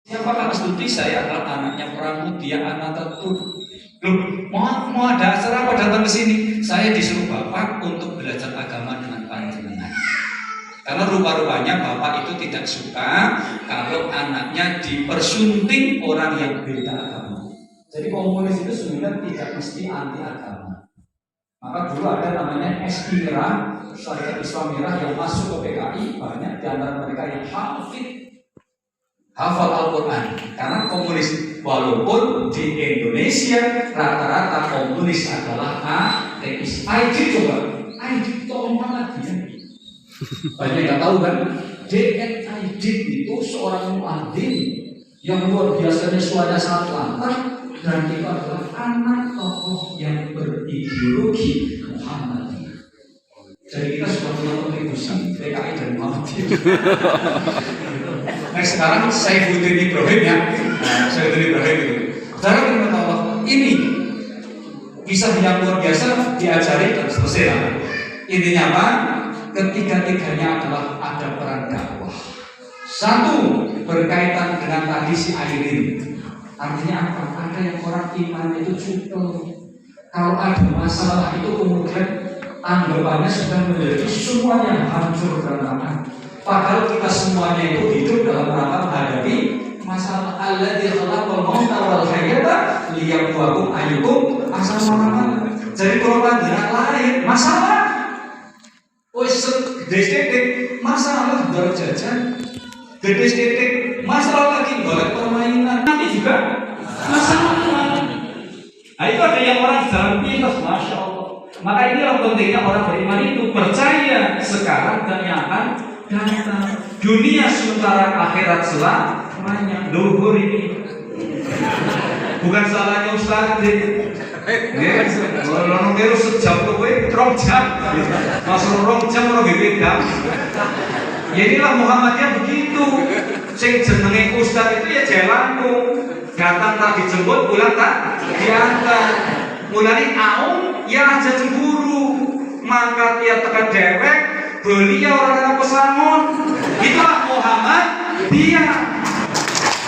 Siapakah Astuti? Saya adalah anaknya Pramudia Anantatur. Loh, mau ada acara apa datang ke sini? Saya disuruh Bapak untuk belajar agama dengan panjenengan. Karena rupa-rupanya Bapak itu tidak suka kalau anaknya dipersunting orang yang beda agama. Jadi komunis itu sebenarnya tidak mesti anti agama. Maka dulu ada namanya SI Merah, Syarikat Islam Merah yang masuk ke PKI, banyak di antara mereka yang hafal Al-Quran. Karena komunis, walaupun di Indonesia rata-rata komunis adalah ateis. ID coba, ID tolong lagi ya. Banyak yang tahu kan? DNID itu seorang muadzin yang luar biasanya suaranya sangat lantang, dan itu adalah anak tokoh yang berideologi Muhammadiyah. Jadi kita sudah punya kontribusi PKI dan Muhammadiyah. Nah sekarang Saifuddin Ibrahim ya, Saifuddin Ibrahim itu. Saudara firman Allah ini kisah yang luar biasa diajari dan selesai lah. Intinya apa? Ketiga-tiganya adalah ada peran dakwah. Satu berkaitan dengan tradisi airin. Artinya apa? Ada yang orang iman itu cukup. Kalau ada masalah itu kemudian anggapannya sudah menjadi semuanya hancur berantakan. Padahal kita semuanya itu hidup dalam rangka menghadapi masalah. Alladzi khalaqal mauta wal hayata liyabluwakum ayyukum ahsanu amala. Jadi kalau panjenengan lahir masalah, gede-gede masalah dorong jajan, gede-gede masalah lagi golek permainan, nanti juga masalah. Nah itu ada yang orang jalan pintas, masya Allah. Maka inilah pentingnya orang beriman itu percaya sekarang dan yang akan datang. Dunia sementara, akhirat selamanya. Luhur ini bukan salahnya Ustaz. Kalau nunggu sejam tuh, rong jam, masuk rong jam orang beda. Ya inilah Muhammadiyah begitu. Sing jenenge Ustaz itu ya jalanku. Datang tak dijemput, pulang tak diantar. Mulai aum ya aja cemburu, mangkat ya tekan dewek, beli ya orang pesangon. Itulah Muhammadiyah.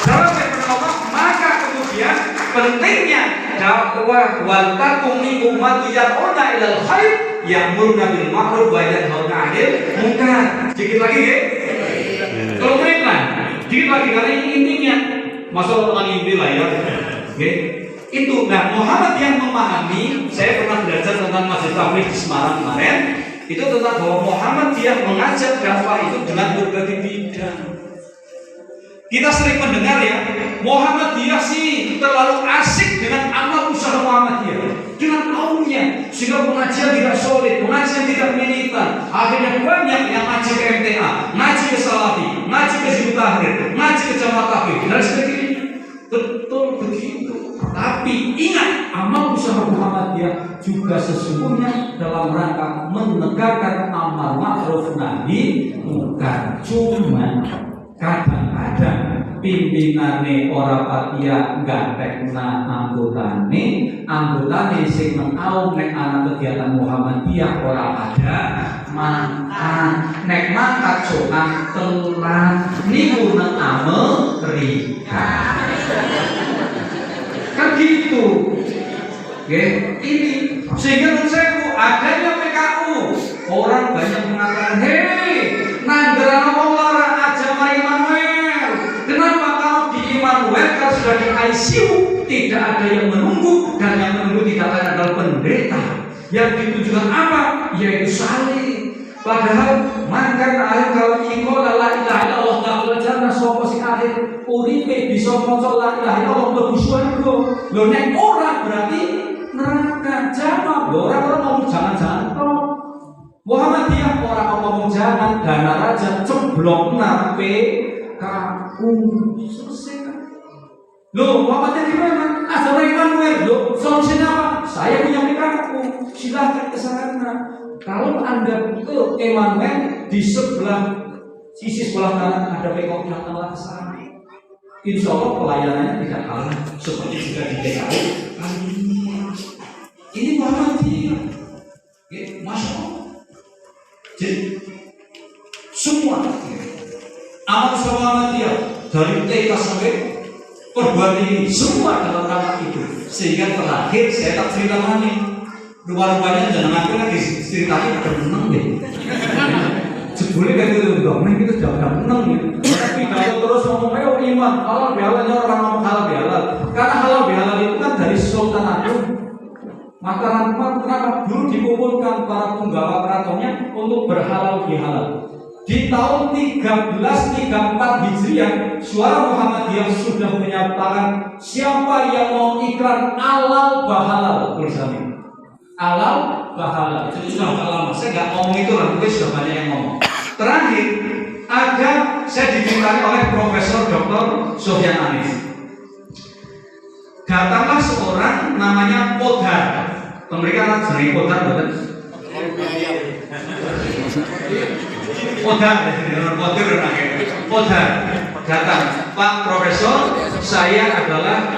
Dalam Allah, maka kemudian pentingnya dakwah wal takum minkum yad'una ilal khair ya'muruna bil ma'ruf wa yanhauna 'anil munkar. Dikit lagi ya. Kalau mereka dikit lagi karena ini intinya masalah dengan inti lah ya. Oke. Itu nah Muhammad yang memahami, saya pernah belajar tentang Masjid Tabligh di Semarang kemarin, itu tentang bahwa Muhammad dia mengajak dakwah itu dengan berbagai bidang. Kita sering mendengar ya, Muhammadiyah sih terlalu asik dengan amal usaha Muhammadiyah, dengan kaumnya, sehingga pengajian tidak solid, pengajian tidak militan. Akhirnya banyak yang ngaji ke MTA, ngaji ke Salafi, ngaji ke Hizbut Tahrir, ngaji ke Jamaah Tabligh dan sebagainya. Betul begitu. Tapi ingat, amal usaha Muhammadiyah juga sesungguhnya dalam rangka menegakkan amal ma'ruf nahi munkar. Cuma kadang-kadang pimpinane ora patia gantengna anggotane sing mengaum nek ana kegiatan Muhammadiyah ora ada makan nek mangkat cokan telan niku nang Amerika. Kan gitu. Oke, ini sehingga menurut adanya PKU orang banyak mengatakan, hei, nandra wong lara aja mari Immanuel. Kenapa kalau di Immanuel kalau sudah di ICU tidak ada yang menunggu dan yang menunggu tidak lain adalah pendeta. Yang ditujukan apa? Yaitu salib. Padahal makan air kalau iko la ilaha illallah ta'ala jana sapa sing akhir uripe bisa maca la ilaha illallah mlebu swarga. Lho nek ora berarti neraka. Jawab lho orang ngomong jangan-jangan tok. Muhammadiyah orang ngomong jangan dana raja ceblok nape kaku selesai kan. Lho Muhammadiyah gimana? Azhar Immanuel lho solusinya apa? Saya punya PKU, silahkan ke sana. Kalau Anda ke Emmanuel di sebelah sisi sebelah kanan ada PKU yang telah kesana. Insya Allah pelayanannya tidak kalah seperti juga di PKU. Ini Muhammadiyah, masya Allah. Jadi semua amal Muhammadiyah dari TK sampai perguruan tinggi semua dalam rangka itu. Sehingga terakhir saya tak cerita lagi. Rupa-rupanya jangan aku lagi ceritanya ada menang deh. Sebelumnya kayak gitu dong, kita sudah menang gitu. Tapi kalau terus ngomong ayo iman, halal bihalal, orang ngomong halal bihalal. Karena halal bihalal itu kan dari Sultan Agung. Maka kenapa dulu dikumpulkan para penggawa keratonnya untuk berhalal bihalal. Di tahun 1334 Hijriah, Suara Muhammadiyah sudah menyatakan siapa yang mau ikrar halal bahalal tulisannya. Halal bahalal. Itu sudah lama. Saya nggak ngomong itu lah, mungkin sudah banyak yang ngomong. Terakhir ada saya dimintai oleh Profesor Dr. Sofyan Anis. Datanglah seorang namanya Podar. Pemberikan sering Podar, betul? Podar datang, Pak Profesor, saya adalah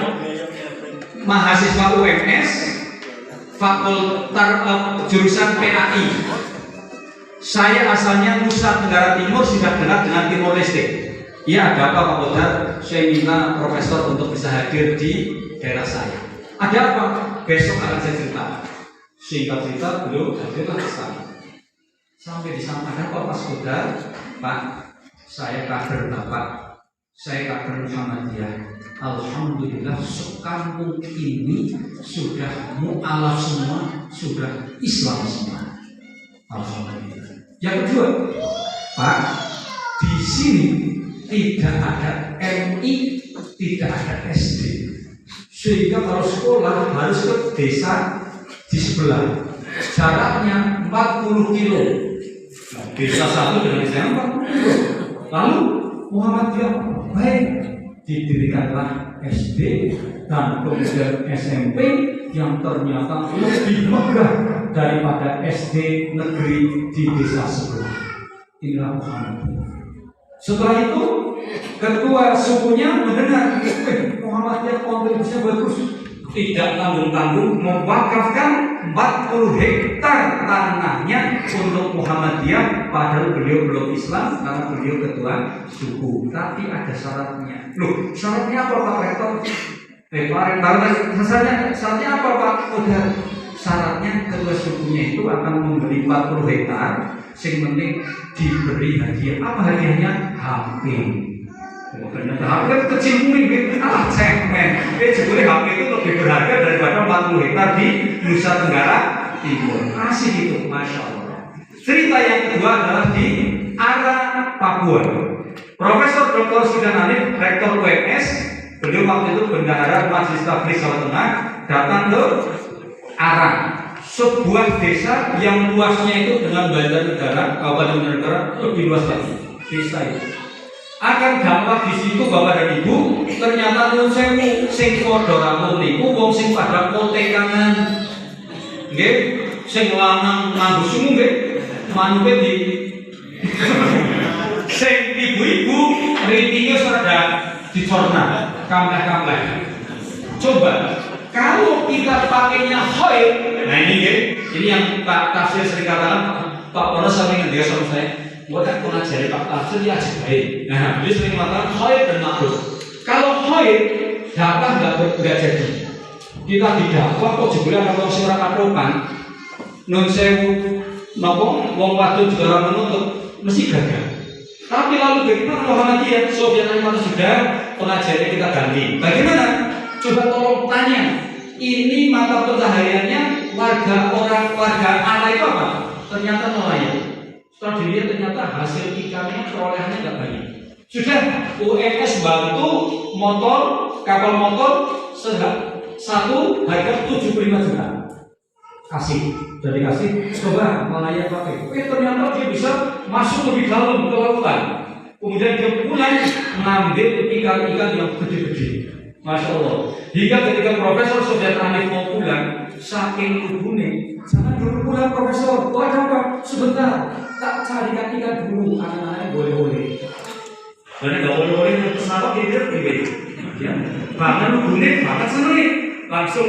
mahasiswa UMS Fakultas jurusan PAI. Saya asalnya Nusa Tenggara Timur, sudah dekat dengan Timor Leste. Ya, ada apa Pak Podar? Saya minta Profesor untuk bisa hadir di daerah saya. Ada apa? Besok akan saya cerita. Singkat cerita, beliau hadirlah ke sana. Sampai disampaikan Pak Podar, Pak, saya kader Bapak, saya kader Muhammadiyah. Alhamdulillah sekampung ini sudah mu'alaf semua, sudah Islam semua. Alhamdulillah. Yang kedua, Pak, di sini tidak ada MI, tidak ada SD, sehingga kalau sekolah harus ke desa di sebelah. Jaraknya 40 kilo. Desa satu dengan desa yang 40 kilo. Lalu Muhammadiyah baik, didirikanlah SD dan kemudian SMP yang ternyata lebih megah daripada SD negeri di desa sebelah. Inilah Muhammadiyah. Setelah itu ketua sukunya mendengar Muhammadiyah kontribusinya bagus, tidak tanggung-tanggung mewakafkan 40 hektar tanahnya untuk Muhammadiyah, padahal beliau belum Islam karena beliau ketua suku. Tapi ada syaratnya. Loh, syaratnya apa Pak Rektor? Syaratnya apa Pak Podar? Syaratnya ketua sukunya itu akan memberi 40 hektar, sing penting diberi hadiah. Apa hadiahnya? HP. Ternyata HP kecil mungkin, cemen. Sebetulnya HP itu lebih berharga daripada 40 hektar di Nusa Tenggara Timur. Asik itu, Masya Allah. Cerita yang kedua adalah di Ara, Papua. Profesor Dr. Sofyan Anis, Rektor UMS, beliau waktu itu bendahara Majelis Tabligh Jawa Tengah, datang ke Ara, sebuah desa yang luasnya itu dengan Banjarnegara, Kabupaten Banjarnegara lebih luas lagi. Desa itu akan dapat di situ Bapak dan Ibu, ternyata nuwun sewu sing padha rampung niku wong sing pada kotekangan. Nggih, sing lanang nganggo sungu nggih, manuke di sing ibu-ibu ritinge rada dicorna, kamleh-kamleh. Coba kalau kita pakainya khair, nah ini yang Pak Tafsir sering katakan, Pak Pono sering ngendikan sama saya, bukan pengajari Pak Tafsir ya baik. Nah, dia sering mengatakan khair dan makruf. Kalau khair, dakwah nggak jadi. Kita didakwah kok jebule ana wong sing ora katokan. Nun sewu napa wong wadon juga ora menuntut, mesti gagal. Tapi lalu bagaimana Muhammadiyah? Sofyan Anis sudah pengajarnya kita ganti. Bagaimana? Coba tolong tanya. Ini mata pencahariannya warga ala itu apa? Ternyata nelayan. Setelah dilihat ternyata hasil ikannya perolehannya tidak banyak. Sudah UMS bantu motor, kapal motor satu harga 75 juta. Kasih, jadi kasih, coba nelayan pakai. Ternyata dia bisa masuk lebih dalam ke lautan. Kemudian dia pulang mengambil ikan-ikan yang gede-gede. Masya Allah. Hingga ketika Profesor Sofyan Anis mau pulang, saking lubune, jangan dulu pulang Profesor. Oh ada apa? Sebentar, tak carikan ikan dulu. Anak-anaknya boleh-boleh. Karena nggak boleh-boleh kenapa dia pilih? Ya, bahkan lubune, bahkan seneng. Langsung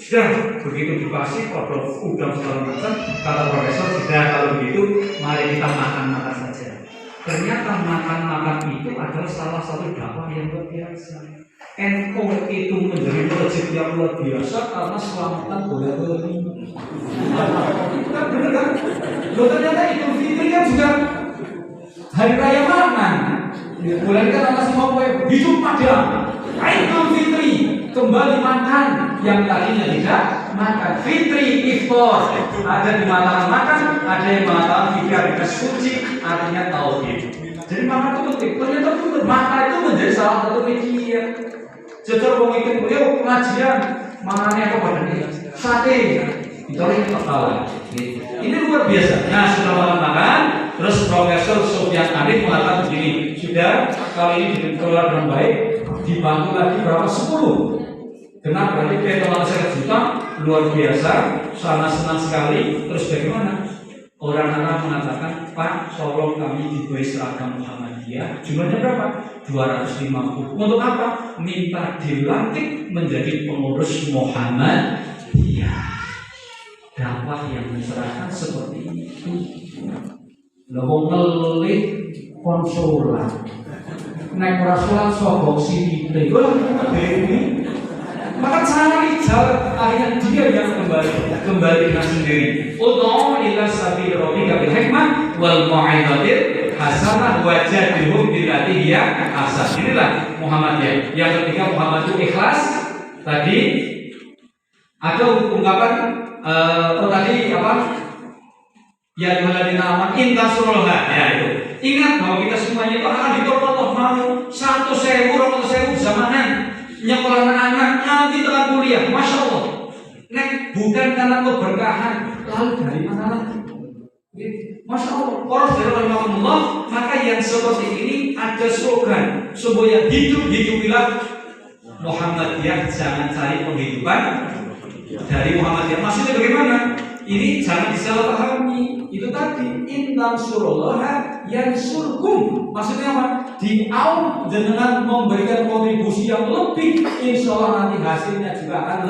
sudah begitu dikasih kodok udang segala macam. Kata Profesor sudah kalau begitu, mari kita makan saja. Ternyata makan-makan itu adalah salah satu dakwah yang luar biasa. NU itu menjadi project yang luar biasa karena selamatan bola-bola. Kan bener kan? Loh ternyata Idul Fitri kan juga hari raya makan. Bulan kan atas semua kue hidup pada Idul Fitri kembali makan yang tadinya tidak makan. Fitri iftar ada di matakan makan, ada yang mengatakan fikir suci artinya tauhid. Jadi makan itu penting. Ternyata benar makan itu menjadi salah satu media. Jujur wong itu beliau pengajian makannya apa badannya sate. Ditolong kepala. Ini luar biasa. Nah setelah makan, terus Profesor Sofyan Arif mengatakan begini, sudah kali ini dikelola dengan baik, dibantu lagi berapa 10. Kenapa? Berarti pengelolaan 1 juta luar biasa, sana senang sekali. Terus bagaimana? Orang-orang mengatakan, Pak, tolong kami diberi seragam Muhammadiyah. Jumlahnya berapa? 250. Untuk apa? Minta dilantik menjadi pengurus Muhammadiyah. Dakwah yang diserahkan seperti itu. Lalu ngelik konsulat. Naik rasulat sogok sini. Maka cari jalan akhirnya dia yang kembali dengan sendiri. Ud'u ila sabili rabbika bil hikmah wal mau'izatil hasanah wajadhum billati hiya ahsan. Inilah Muhammadiyah. Yang ketiga Muhammad itu ikhlas. Tadi ada ungkapan tadi apa? Ya jualan nama inta surga ya itu. Ingat bahwa kita semuanya itu akan ditolong Allah mau 1.000 orang 1.000 zamanan nyekolah anak nanti telah kuliah, masya Allah. Nek bukan karena keberkahan, lalu dari mana lagi? Masya Allah. Poros dari Allah, maka yang seperti ini ada slogan supaya hidup-hidupilah Muhammadiyah, jangan cari penghidupan dari Muhammadiyah. Maksudnya bagaimana? Ini jangan disalahpahami. Itu tadi intan surullah yang surkum. Maksudnya apa? Diaum dengan memberikan kontribusi yang lebih, insya Allah nanti hasilnya juga akan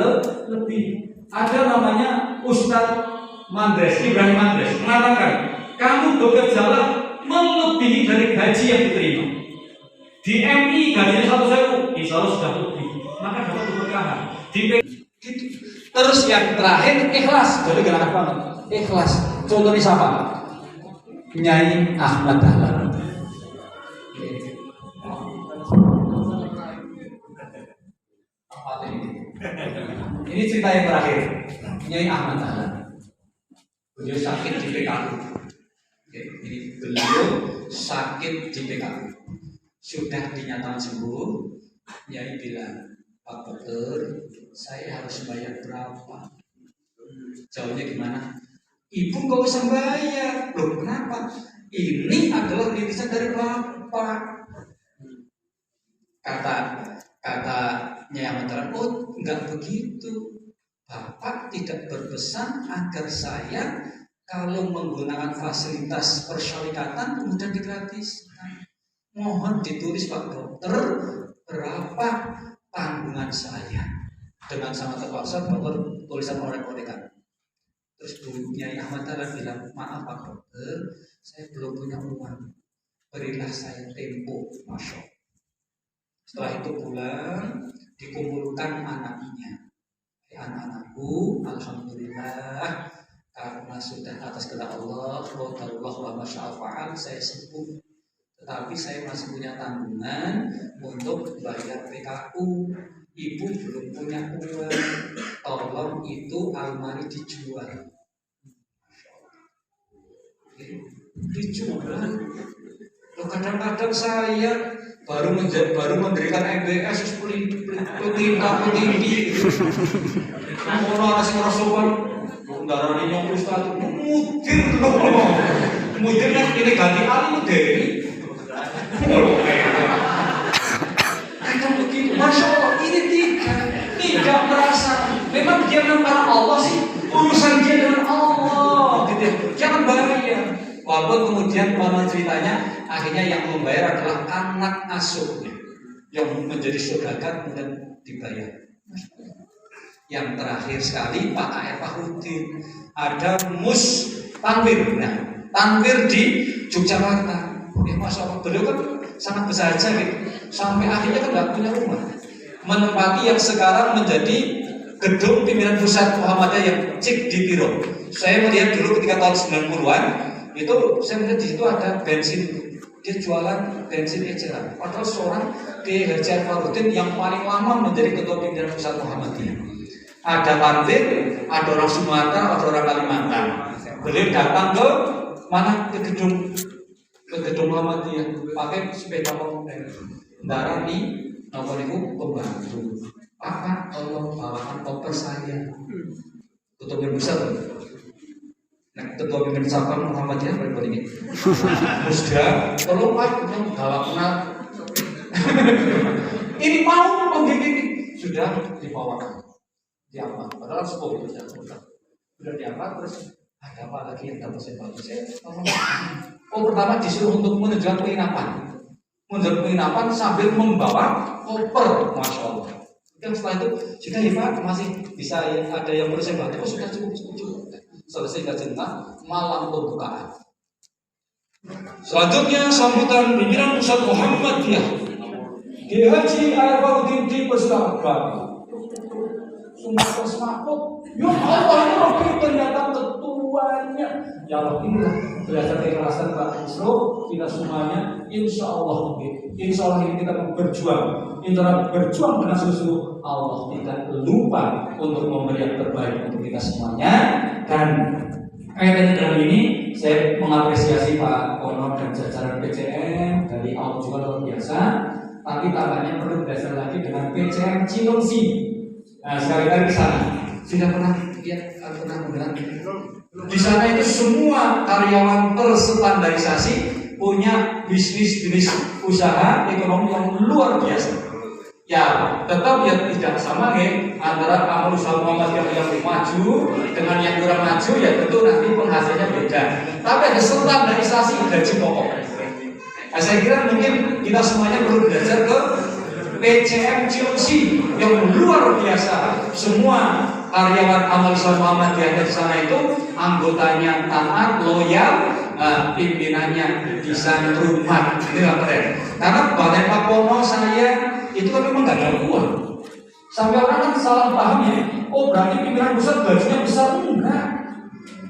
lebih. Ada namanya Ustadz Mandres, Ibrahim Mandres mengatakan, kamu bekerjalah melebihi dari gaji yang diterima. Di MI gajinya 1.000, insya Allah sudah lebih. Maka dapat keberkahan. Terus yang terakhir ikhlas. Jadi gerakan banget. Ikhlas. Contohnya siapa? Nyai Ahmad Dahlan. Ini cerita yang terakhir. Nyai Ahmad Dahlan. Beliau sakit di PKU. Ini beliau sakit di PKU. Sudah dinyatakan sembuh. Nyai bilang, Pak dokter, saya harus bayar berapa? Jawabnya gimana? Ibu gak usah bayar. Loh kenapa? Ini adalah rintisan dari Bapak. Kata Nyai Ahmad Dahlan, oh enggak begitu. Bapak tidak berpesan agar saya kalau menggunakan fasilitas persyarikatan kemudian digratiskan. Mohon ditulis Pak dokter berapa tanggungan saya. Dengan sangat terpaksa dokter tulisan orek-orekan. Terus Nyai Ahmad Dahlan bilang, maaf Pak dokter, saya belum punya uang. Berilah saya tempo, masya Allah. Setelah itu pulang, dikumpulkan anaknya. Anak-anakku, alhamdulillah, karena sudah atas kehendak Allah, qadarullah wa masya'al, saya sembuh. Tetapi saya masih punya tanggungan untuk bayar PKU. Ibu belum punya uang. Tolong itu almari dijual. Dijual. Loh kadang-kadang saya baru mendirikan MBS pelinti. Ngono ana sing rasokan ndarani nyong ustaz mudir loh. Mudir kan ini ganti ali muderi. Akan begitu. Masya Allah, ini tidak merasa. Memang dia dengan Allah sih, urusan dia dengan Allah gitu. Jangan bayar. Walaupun kemudian konon ceritanya akhirnya yang membayar adalah anak asuhnya yang menjadi saudagar kemudian dibayar. Yang terakhir sekali Pak A.R. Fahrudin, ada mus tanwir. Nah, tanwir di Yogyakarta. Masya Allah, beliau kan sangat bersahaja gitu. Sampai akhirnya kan nggak punya rumah, menempati yang sekarang menjadi gedung pimpinan pusat Muhammadiyah yang cik di Tiro. Saya melihat dulu ketika tahun 90-an itu saya melihat di situ ada bensin, dia jualan bensin eceran. Padahal seorang Kiai Haji Anwaruddin yang paling lama menjadi ketua pimpinan pusat Muhammadiyah. Ada Pantin, ada orang Sumatera, ada orang Kalimantan. Beliau datang ke mana, ke gedung Muhammadiyah pakai sepeda motor. Darah di nomor itu pembantu. Pak, tolong bawakan koper saya. Ketua pimpinan pusat. Nah, ketua pimpinan cabang Muhammadiyah berapa ini? Musda, tolong Pak, tolong bawakan. Ini mau begini sudah dibawakan. Diangkat, padahal sepuluh itu sudah diangkat. Terus ada apa lagi yang dapat saya bantu? Pertama disuruh untuk menunjukkan penginapan, sambil membawa koper, masya Allah. Dan setelah itu sudah ya Pak, masih bisa ada yang perlu saya bantu? Oh sudah cukup. Selesai kajian malam pembukaan. Selanjutnya sambutan pimpinan pusat Muhammadiyah Kiai Haji Anwaruddin di Pesantren. Sumpah semakut, ya Allah ini Robi ternyata ketuanya. Ya Allah, inilah belajar keikhlasan Pak Isro. Kita semuanya insya Allah mungkin, insya Allah ini kita berjuang. Intera berjuang dengan sungguh-sungguh, Allah tidak lupa untuk memberi yang terbaik untuk kita semuanya. Dan kaitannya dengan ini, saya mengapresiasi Pak Kono dan jajaran PCM dari awal juga luar biasa. Tapi tambahnya perlu belajar lagi dengan PCM Cilengsi. Nah, sekali-kali ke sana sudah pernah lihat, pernah mendengar? Di sana itu semua karyawan terstandarisasi, punya bisnis usaha ekonomi yang luar biasa. Ya, tetap ya tidak sama ya antara amal usaha Muhammadiyah yang maju dengan yang kurang maju, ya tentu nanti penghasilnya beda. Tapi ada standarisasi gaji pokok. Nah, saya kira mungkin kita semuanya perlu belajar ke PCM Cilengsi yang luar biasa. Semua karyawan amal usaha Muhammadiyah di sana itu anggotanya taat, loyal, pimpinannya bisa rumah. Inilah keren. Karena Bapak Pak Pono saya itu kan memang nggak ada uang. Sampai orang kan salah paham ya. Oh berarti pimpinan pusat gajinya besar? Enggak.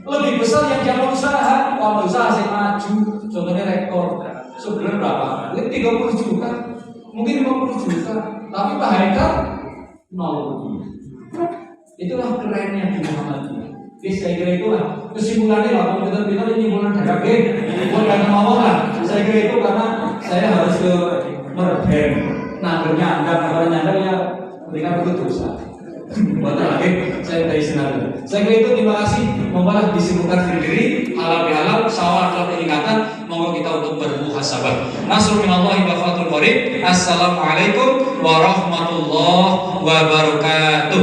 Lebih besar yang dia mau usaha. Kalau usaha saya maju, contohnya rekor sebulan berapa? 30 juta. Mungkin 50 juta, tapi Pak Haikal 0 rupiah. Itulah kerennya di Muhammadiyah. Jadi saya kira itulah kesimpulannya lah. Kalau kita menyimpulkan dari bukan ngomong lah. Saya kira itu karena saya harus ke Merbem. Nah, bernyandang ya mereka itu dosa. Buat lagi saya dari sana. Saya kira itu terima kasih. Mohonlah disibukkan sendiri. Halal bihalal, sawal kalau peningkatan. Mohon kita untuk bermuhasabah. Nasrul minallahi wa fathul qarib. Assalamualaikum warahmatullahi wabarakatuh.